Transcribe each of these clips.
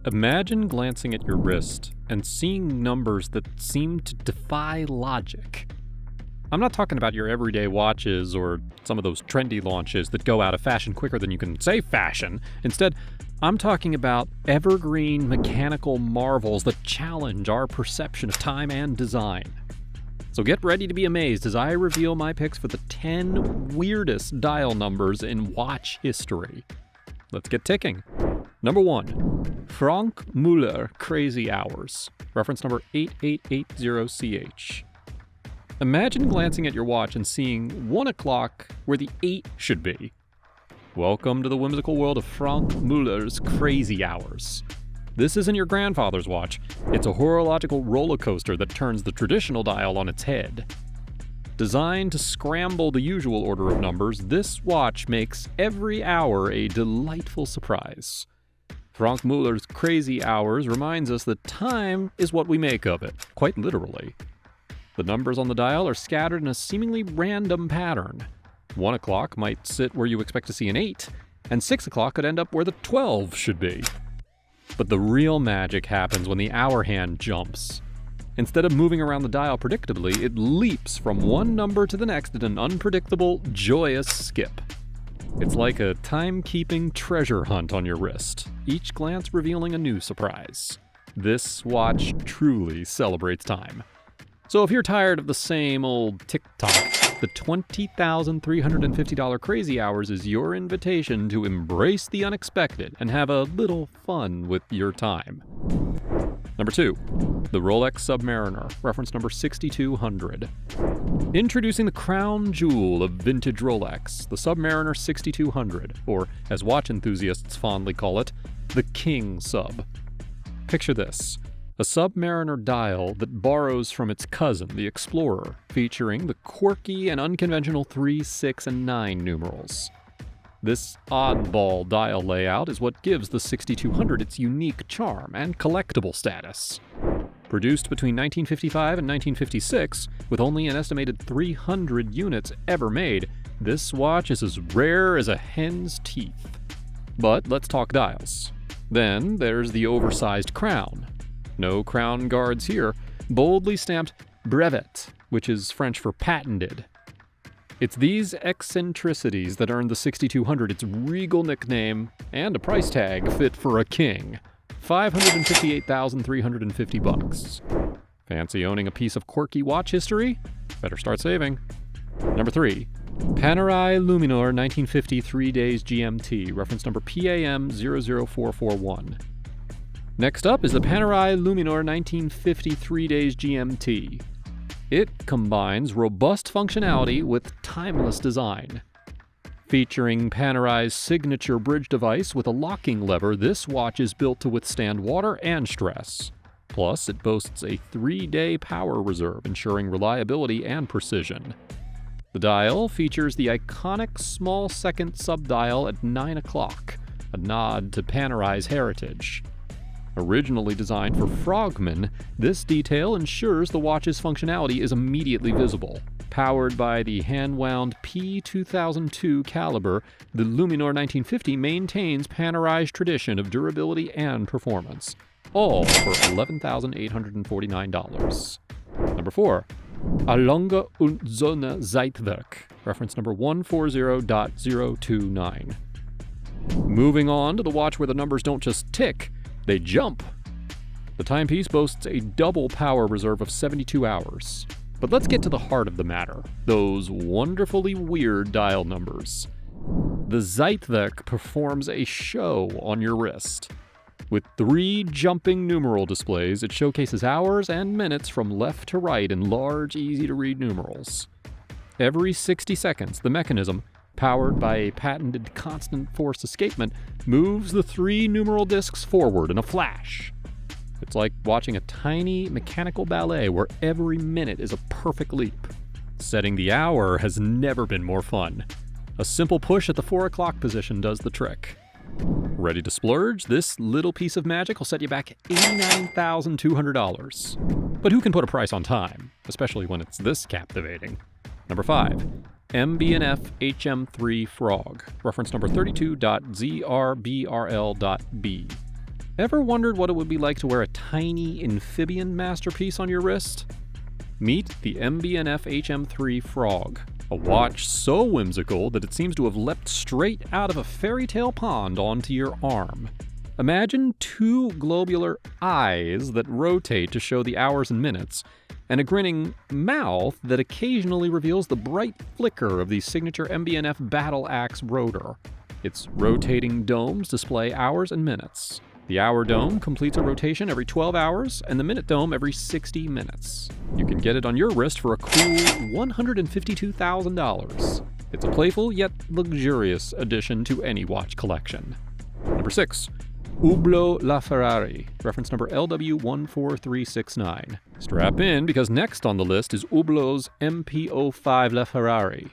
Imagine glancing at your wrist and seeing numbers that seem to defy logic. I'm not talking about your everyday watches or some of those trendy launches that go out of fashion quicker than you can say fashion. Instead, I'm talking about evergreen mechanical marvels that challenge our perception of time and design. So get ready to be amazed as I reveal my picks for the 10 weirdest dial numbers in watch history. Let's get ticking. Number 1, Frank Muller Crazy Hours, reference number 8880CH. Imagine glancing at your watch and seeing 1 o'clock where the 8 should be. Welcome to the whimsical world of Frank Muller's Crazy Hours. This isn't your grandfather's watch. It's a horological roller coaster that turns the traditional dial on its head. Designed to scramble the usual order of numbers, this watch makes every hour a delightful surprise. Frank Muller's Crazy Hours reminds us that time is what we make of it, quite literally. The numbers on the dial are scattered in a seemingly random pattern. 1 o'clock might sit where you expect to see an 8, and 6 o'clock could end up where the 12 should be. But the real magic happens when the hour hand jumps. Instead of moving around the dial predictably, it leaps from one number to the next in an unpredictable, joyous skip. It's like a time-keeping treasure hunt on your wrist, each glance revealing a new surprise. This watch truly celebrates time. So if you're tired of the same old tick-tock, the $20,350 Crazy Hours is your invitation to embrace the unexpected and have a little fun with your time. Number 2, the Rolex Submariner, reference number 6200. Introducing the crown jewel of vintage Rolex, the Submariner 6200, or as watch enthusiasts fondly call it, the King Sub. Picture this. A Submariner dial that borrows from its cousin, the Explorer, featuring the quirky and unconventional 3, 6, and 9 numerals. This oddball dial layout is what gives the 6200 its unique charm and collectible status. Produced between 1955 and 1956, with only an estimated 300 units ever made, this watch is as rare as a hen's teeth. But let's talk dials. Then there's the oversized crown. No crown guards here, boldly stamped brevet, which is French for patented. It's these eccentricities that earned the 6200 its regal nickname and a price tag fit for a king. $558,350. Fancy owning a piece of quirky watch history? Better start saving. Number 3, Panerai Luminor 1950 3 days GMT, reference number PAM00441. Next up is the Panerai Luminor 1950 3 days GMT. It combines robust functionality with timeless design. Featuring Panerai's signature bridge device with a locking lever, this watch is built to withstand water and stress. Plus, it boasts a 3-day power reserve, ensuring reliability and precision. The dial features the iconic small-second subdial at 9 o'clock, a nod to Panerai's heritage. Originally designed for frogmen, this detail ensures the watch's functionality is immediately visible. Powered by the hand-wound P2002 caliber, the Luminor 1950 maintains Panerai's tradition of durability and performance, all for $11,849. Number 4, Alonga und Sonne Zeitwerk, reference number 140.029. Moving on to the watch where the numbers don't just tick, they jump. The timepiece boasts a double power reserve of 72 hours. But let's get to the heart of the matter, those wonderfully weird dial numbers. The Zeitwerk performs a show on your wrist. With 3 jumping numeral displays, it showcases hours and minutes from left to right in large, easy-to-read numerals. Every 60 seconds, the mechanism, powered by a patented constant force escapement, moves the 3 numeral discs forward in a flash. It's like watching a tiny mechanical ballet where every minute is a perfect leap. Setting the hour has never been more fun. A simple push at the 4 o'clock position does the trick. Ready to splurge? This little piece of magic will set you back $89,200. But who can put a price on time, especially when it's this captivating? Number 5. MB&F HM3 Frog, reference number 32.ZRBRL.B. Ever wondered what it would be like to wear a tiny amphibian masterpiece on your wrist? Meet the MB&F HM3 Frog, a watch so whimsical that it seems to have leapt straight out of a fairy tale pond onto your arm. Imagine two globular eyes that rotate to show the hours and minutes, and a grinning mouth that occasionally reveals the bright flicker of the signature MB&F Battle Axe rotor. Its rotating domes display hours and minutes. The hour dome completes a rotation every 12 hours, and the minute dome every 60 minutes. You can get it on your wrist for a cool $152,000. It's a playful yet luxurious addition to any watch collection. Number 6. Hublot La Ferrari, reference number LW14369. Strap in, because next on the list is Hublot's MP05 La Ferrari,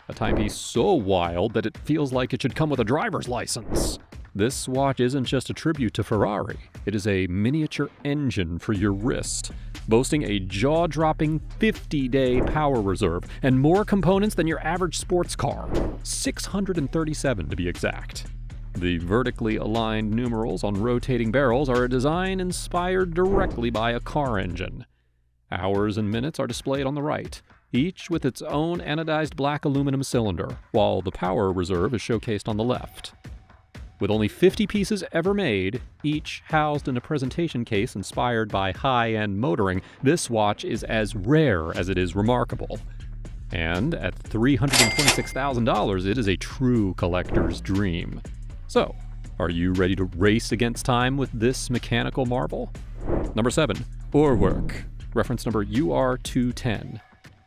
a timepiece so wild that it feels like it should come with a driver's license. This watch isn't just a tribute to Ferrari, it is a miniature engine for your wrist, boasting a jaw-dropping 50-day power reserve and more components than your average sports car, 637 to be exact. The vertically aligned numerals on rotating barrels are a design inspired directly by a car engine. Hours and minutes are displayed on the right, each with its own anodized black aluminum cylinder, while the power reserve is showcased on the left. With only 50 pieces ever made, each housed in a presentation case inspired by high-end motoring, this watch is as rare as it is remarkable. And at $326,000, it is a true collector's dream. So, are you ready to race against time with this mechanical marvel? Number 7. Ohrwerk, reference number UR210.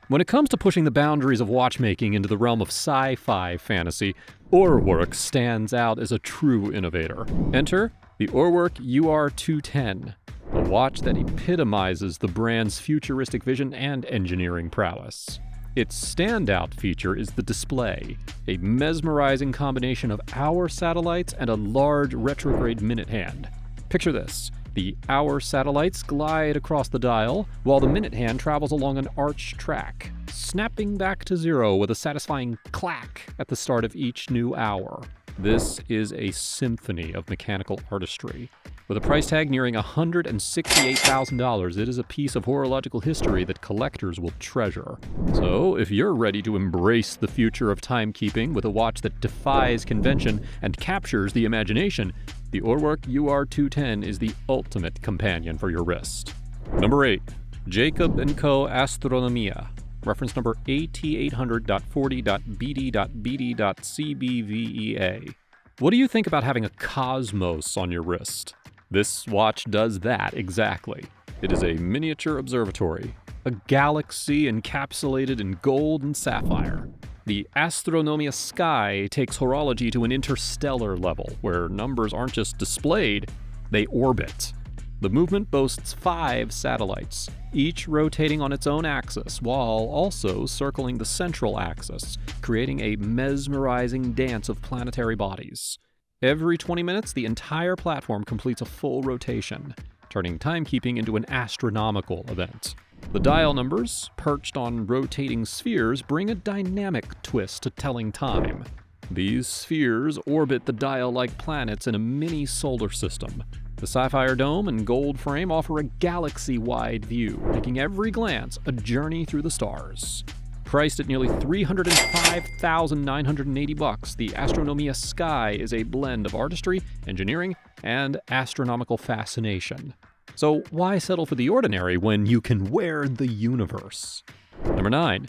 When it comes to pushing the boundaries of watchmaking into the realm of sci-fi fantasy, Ohrwerk stands out as a true innovator. Enter the Ohrwerk UR210, a watch that epitomizes the brand's futuristic vision and engineering prowess. Its standout feature is the display, a mesmerizing combination of hour satellites and a large retrograde minute hand. Picture this. The hour satellites glide across the dial, while the minute hand travels along an arched track, snapping back to zero with a satisfying clack at the start of each new hour. This is a symphony of mechanical artistry. With a price tag nearing $168,000, it is a piece of horological history that collectors will treasure. So, if you're ready to embrace the future of timekeeping with a watch that defies convention and captures the imagination, the Ohrwerk UR210 is the ultimate companion for your wrist. Number 8. Jacob & Co. Astronomia, reference number AT800.40.BD.BD.CBVEA. What do you think about having a cosmos on your wrist? This watch does that exactly. It is a miniature observatory, a galaxy encapsulated in gold and sapphire. The Astronomia Sky takes horology to an interstellar level, where numbers aren't just displayed, they orbit. The movement boasts 5 satellites, each rotating on its own axis, while also circling the central axis, creating a mesmerizing dance of planetary bodies. Every 20 minutes, the entire platform completes a full rotation, turning timekeeping into an astronomical event. The dial numbers, perched on rotating spheres, bring a dynamic twist to telling time. These spheres orbit the dial-like planets in a mini solar system. The sapphire dome and gold frame offer a galaxy-wide view, making every glance a journey through the stars. Priced at nearly $305,980, the Astronomia Sky is a blend of artistry, engineering, and astronomical fascination. So why settle for the ordinary when you can wear the universe? Number 9.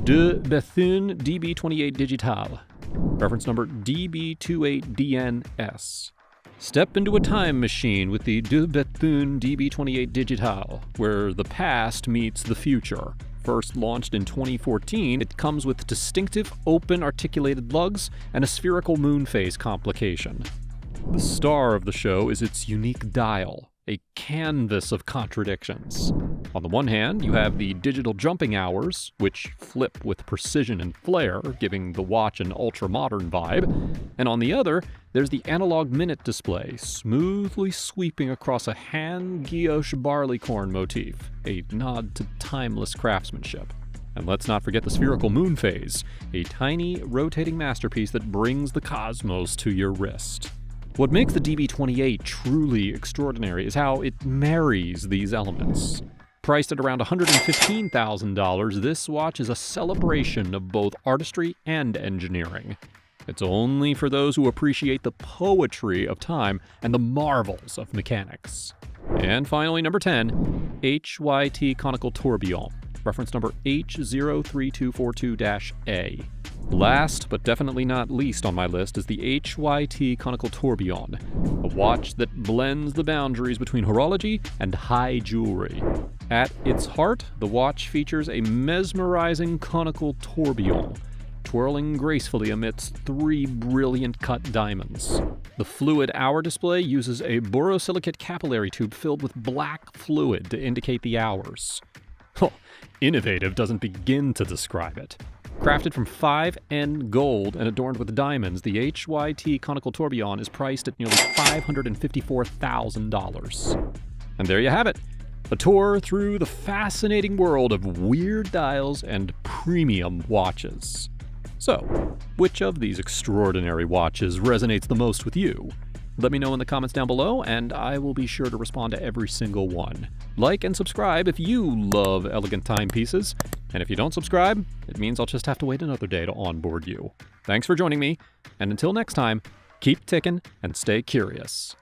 De Bethune DB28 Digital, reference number DB28DNS. Step into a time machine with the De Bethune DB28 Digital, where the past meets the future. First launched in 2014, it comes with distinctive open articulated lugs and a spherical moon phase complication. The star of the show is its unique dial, a canvas of contradictions. On the one hand, you have the digital jumping hours, which flip with precision and flair, giving the watch an ultra-modern vibe. And on the other, there's the analog minute display, smoothly sweeping across a hand-guilloche barleycorn motif, a nod to timeless craftsmanship. And let's not forget the spherical moon phase, a tiny rotating masterpiece that brings the cosmos to your wrist. What makes the DB28 truly extraordinary is how it marries these elements. Priced at around $115,000, this watch is a celebration of both artistry and engineering. It's only for those who appreciate the poetry of time and the marvels of mechanics. And finally, number 10, HYT Conical Tourbillon, reference number H03242-A. Last, but definitely not least on my list, is the HYT Conical Tourbillon, a watch that blends the boundaries between horology and high jewelry. At its heart, the watch features a mesmerizing conical tourbillon, twirling gracefully amidst 3 brilliant cut diamonds. The fluid hour display uses a borosilicate capillary tube filled with black fluid to indicate the hours. Oh, innovative doesn't begin to describe it. Crafted from 5N gold and adorned with diamonds, the HYT Conical Tourbillon is priced at nearly $554,000. And there you have it, a tour through the fascinating world of weird dials and premium watches. So, which of these extraordinary watches resonates the most with you? Let me know in the comments down below, and I will be sure to respond to every single one. Like and subscribe if you love elegant timepieces, and if you don't subscribe, it means I'll just have to wait another day to onboard you. Thanks for joining me, and until next time, keep ticking and stay curious.